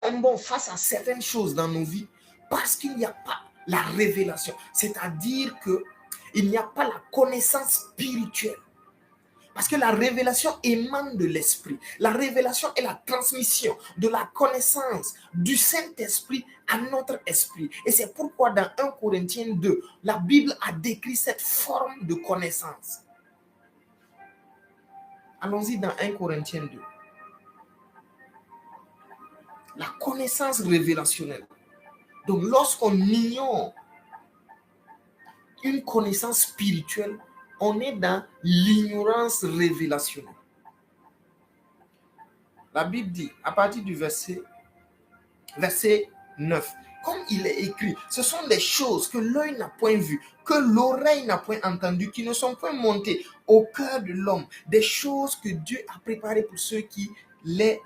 tombons face à certaines choses dans nos vies parce qu'il n'y a pas la révélation. C'est-à-dire qu'il n'y a pas la connaissance spirituelle. Parce que la révélation émane de l'esprit. La révélation est la transmission de la connaissance du Saint-Esprit à notre esprit. Et c'est pourquoi dans 1 Corinthiens 2, la Bible a décrit cette forme de connaissance. Allons-y dans 1 Corinthiens 2. La connaissance révélationnelle. Donc lorsqu'on ignore une connaissance spirituelle, on est dans l'ignorance révélationnelle. La Bible dit, à partir du verset 9, comme il est écrit, ce sont des choses que l'œil n'a point vues, que l'oreille n'a point entendues, qui ne sont point montées au cœur de l'homme, des choses que Dieu a préparées pour ceux qui l'aiment.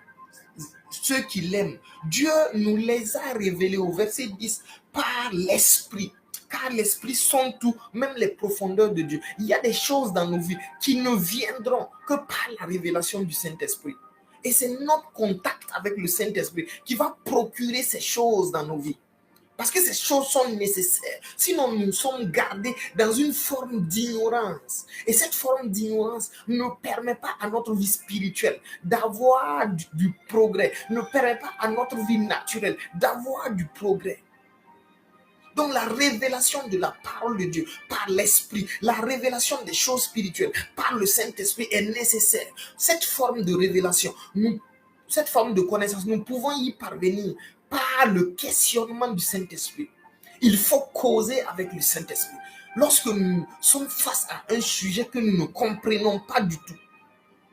Dieu nous les a révélées au verset 10 par l'Esprit. Car l'Esprit sonde tout, même les profondeurs de Dieu. Il y a des choses dans nos vies qui ne viendront que par la révélation du Saint-Esprit. Et c'est notre contact avec le Saint-Esprit qui va procurer ces choses dans nos vies. Parce que ces choses sont nécessaires. Sinon, nous sommes gardés dans une forme d'ignorance. Et cette forme d'ignorance ne permet pas à notre vie spirituelle d'avoir du progrès. Ne permet pas à notre vie naturelle d'avoir du progrès. Donc la révélation de la parole de Dieu par l'Esprit, la révélation des choses spirituelles par le Saint-Esprit est nécessaire. Cette forme de révélation, cette forme de connaissance, nous pouvons y parvenir par le questionnement du Saint-Esprit. Il faut causer avec le Saint-Esprit. Lorsque nous sommes face à un sujet que nous ne comprenons pas du tout,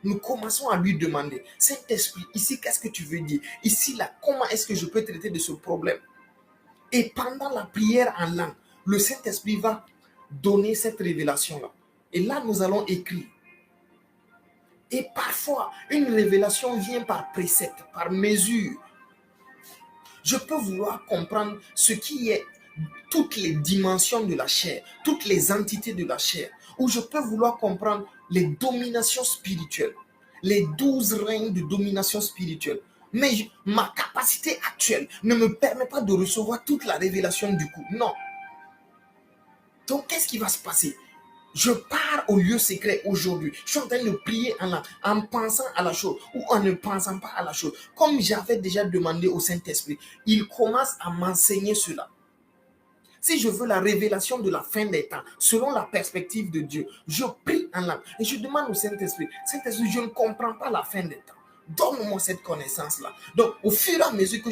nous commençons à lui demander, Saint-Esprit, ici, qu'est-ce que tu veux dire? Ici, là, comment est-ce que je peux traiter de ce problème? Et pendant la prière en langue, le Saint-Esprit va donner cette révélation-là. Et là, nous allons écrire. Et parfois, une révélation vient par précepte, par mesure. Je peux vouloir comprendre ce qui est toutes les dimensions de la chair, toutes les entités de la chair, ou je peux vouloir comprendre les dominations spirituelles, les 12 règnes de domination spirituelle. Mais ma capacité actuelle ne me permet pas de recevoir toute la révélation du coup. Non. Donc, qu'est-ce qui va se passer? Je pars au lieu secret aujourd'hui. Je suis en train de prier en pensant à la chose ou en ne pensant pas à la chose. Comme j'avais déjà demandé au Saint-Esprit, il commence à m'enseigner cela. Si je veux la révélation de la fin des temps, selon la perspective de Dieu, je prie en langue et je demande au Saint-Esprit, Saint-Esprit, je ne comprends pas la fin des temps. Donne-moi cette connaissance-là. Donc, au fur et à mesure que